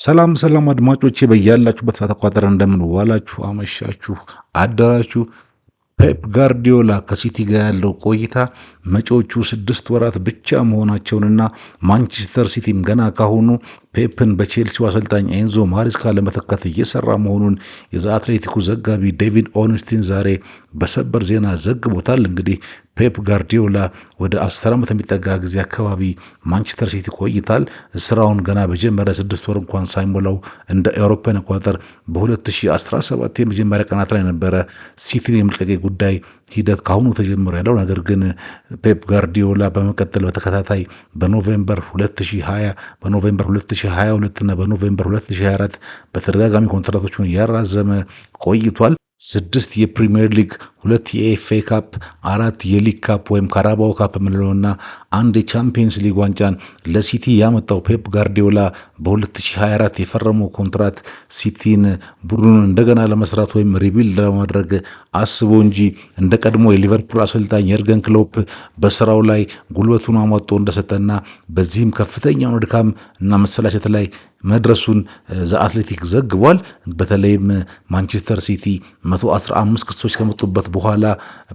ሰላም አድማጮቼ በያላችሁበት ሰዓት አቆጣጠር እንደምን ዋላችሁ፣ አመሻችሁ፣ አደራችሁ። ፔፕ ጋርዲዮላ ከሲቲ ጋር ያለው ቆይታ መጪዎቹ 6 ወራት ብቻ መሆናቸውንና ማንቸስተር ሲቲም ገና ካሁኑ ፔፕን በቼልሲው አሰልጣኝ ኤንዞ ማሪስካ ለመተካት እየሰራ መሆኑን የዘ አትሌቲኩ ዘጋቢ ዴቪድ ኦንስቲን ዛሬ በሰበር ዜና ዘግቦታል። እንግዲህ ፔፕ ጋርዲዮላ ወደ 10 ዓመት የሚጠጋ ጊዜ አካባቢ ማንቸስተር ሲቲ ቆይታል። ስራውን ገና በጀመረ 6 ወር እንኳን ሳይሞላው እንደ አውሮፓውያን አቆጣጠር በ2017 የመጀመሪያ ቀናት ላይ ነበረ ሲቲን የመልቀቅ ጉዳይ ሂደት ካሁኑ ተጀምሮ ያለው። ነገር ግን ፔፕ ጋርዲዮላ በመቀጠል በተከታታይ በኖቬምበር 2020 በኖቬምበር 2022 እና በኖቬምበር 2024 በተደጋጋሚ ኮንትራቶቹን እያራዘመ ቆይቷል። 6 የፕሪሚየር ሊግ፣ 2 የኤፍኤ ካፕ፣ 4 የሊግ ካፕ ወይም ካራባኦ ካፕ የምንለውና 1 የቻምፒየንስ ሊግ ዋንጫን ለሲቲ ያመጣው ፔፕ ጋርዲዮላ በ2024 የፈረመው ኮንትራት ሲቲን ቡድኑን እንደገና ለመስራት ወይም ሪቢልድ ለማድረግ አስቦ እንጂ እንደ ቀድሞ የሊቨርፑል አሰልጣኝ የርገን ክሎፕ በስራው ላይ ጉልበቱን አሟጦ እንደሰጠና በዚህም ከፍተኛውን ድካም እና መሰላቸት ላይ መድረሱን ዘ አትሌቲክ ዘግቧል። በተለይም ማንቸስተር ሲቲ 115 ክሶች ከመጡበት በኋላ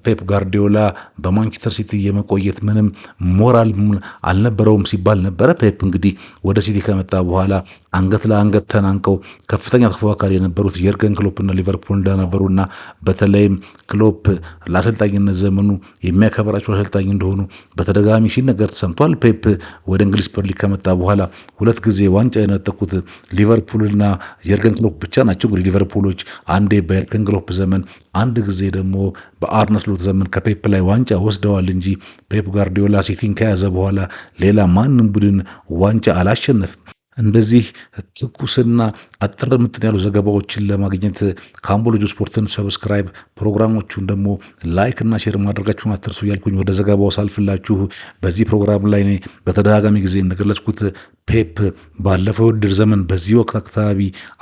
ፔፕ ጋርዲዮላ በማንቸስተር ሲቲ የመቆየት ምንም ሞራል አልነበረውም ሲባል ነበረ። ፔፕ እንግዲህ ወደ ሲቲ ከመጣ በኋላ አንገት ለአንገት ተናንቀው ከፍተኛ ተፎካካሪ የነበሩት የርገን ክሎፕና ሊቨርፑል እንደነበሩና በተለይም ክሎፕ ለአሰልጣኝነት ዘመኑ የሚያከብራቸው አሰልጣኝ እንደሆኑ በተደጋጋሚ ሲነገር ተሰምቷል። ፔፕ ወደ እንግሊዝ ፕሪሚየር ሊግ ከመጣ በኋላ 2 ጊዜ ዋንጫ የነጠቁት ሊቨርፑልና የርገን ክሎፕ ብቻ ናቸው። እንግዲህ ሊቨርፑሎች አንዴ በየርገን ክሎፕ ዘመን፣ አንድ ጊዜ ደግሞ በአርነ ስሎት ዘመን ከፔፕ ላይ ዋንጫ ወስደዋል እንጂ ፔፕ ጋርዲዮላ ሲቲን ከያዘ በኋላ ሌላ ማንም ቡድን ዋንጫ አላሸነፍም። እንደዚህ ትኩስና አጠር ምጥን ያሉ ዘገባዎችን ለማግኘት ካምቦሎጂ ስፖርትን ሰብስክራይብ፣ ፕሮግራሞቹን ደግሞ ላይክ እና ሼር ማድረጋችሁን አትርሱ እያልኩኝ ወደ ዘገባው ሳልፍላችሁ በዚህ ፕሮግራም ላይ በተደጋጋሚ ጊዜ እንደገለጽኩት ፔፕ ባለፈው ውድድር ዘመን በዚህ ወቅት አካባቢ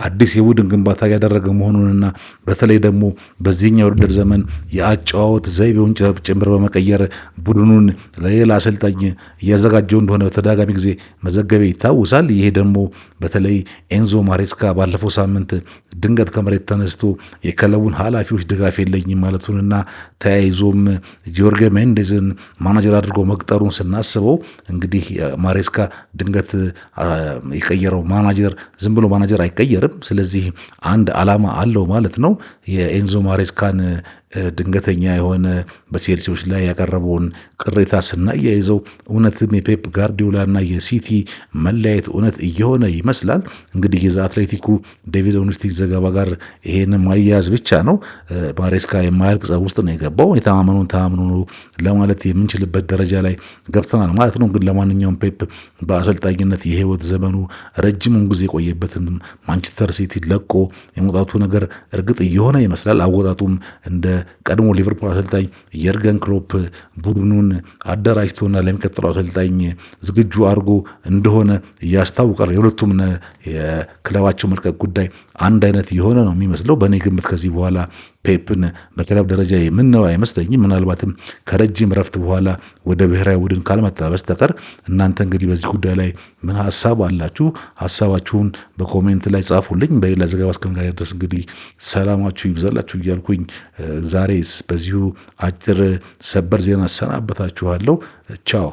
አዲስ የቡድን ግንባታ ያደረገ መሆኑንና በተለይ ደግሞ በዚህኛው ውድድር ዘመን የአጨዋወት ዘይቤውን ጭምር በመቀየር ቡድኑን ለሌላ አሰልጣኝ እያዘጋጀው እንደሆነ በተደጋጋሚ ጊዜ መዘገቤ ይታወሳል። ይሄ ደግሞ በተለይ ኤንዞ ማሬስካ ባለፈው ሳምንት ድንገት ከመሬት ተነስቶ የክለቡን ኃላፊዎች ድጋፍ የለኝም ማለቱንና ተያይዞም ጆርጌ ሜንዴዝን ማናጀር አድርጎ መቅጠሩን ስናስበው እንግዲህ ማሬስካ ድንገት የቀየረው ማናጀር ዝም ብሎ ማናጀር አይቀየርም። ስለዚህ አንድ ዓላማ አለው ማለት ነው። የኤንዞ ማሬስካን ድንገተኛ የሆነ በቼልሲዎች ላይ ያቀረበውን ቅሬታ ስናያይዘው እውነትም የፔፕ ጋርዲዮላና የሲቲ መለያየት እውነት እየሆነ ይመስላል። እንግዲህ የዛ አትሌቲኩ ዴቪድ ኦንስቲን ዘገባ ጋር ይሄን ማያያዝ ብቻ ነው። ማሬስካ የማያልቅ ጸብ ውስጥ ነው የገባው። የተማመኑን ተማምኖ ነው ለማለት የምንችልበት ደረጃ ላይ ገብተናል ማለት ነው። ግን ለማንኛውም ፔፕ በአሰልጣኝነት የህይወት ዘመኑ ረጅሙን ጊዜ የቆየበትን ማንቸስተር ሲቲ ለቆ የመውጣቱ ነገር እርግጥ እየሆነ ይመስላል። አወጣጡም እንደ ቀድሞ ሊቨርፑል አሰልጣኝ የርገን ክሎፕ ቡድኑን አደራጅቶና ለሚቀጥለው አሰልጣኝ ዝግጁ አድርጎ እንደሆነ ያስታውቃል። የሁለቱም የክለባቸው መልቀቅ ጉዳይ አንድ አይነት የሆነ ነው የሚመስለው። በእኔ ግምት ከዚህ በኋላ ፔፕን በክለብ ደረጃ የምናየው አይመስለኝም። ምናልባትም ከረጅም ረፍት በኋላ ወደ ብሔራዊ ቡድን ካልመጣ በስተቀር። እናንተ እንግዲህ በዚህ ጉዳይ ላይ ምን ሀሳብ አላችሁ? ሀሳባችሁን በኮሜንት ላይ ጻፉልኝ። በሌላ ዘገባ እስከምንገናኝ ድረስ እንግዲህ ሰላማችሁ ይብዛላችሁ እያልኩኝ ዛሬ በዚሁ አጭር ሰበር ዜና ሰናበታችኋለሁ። ቻው።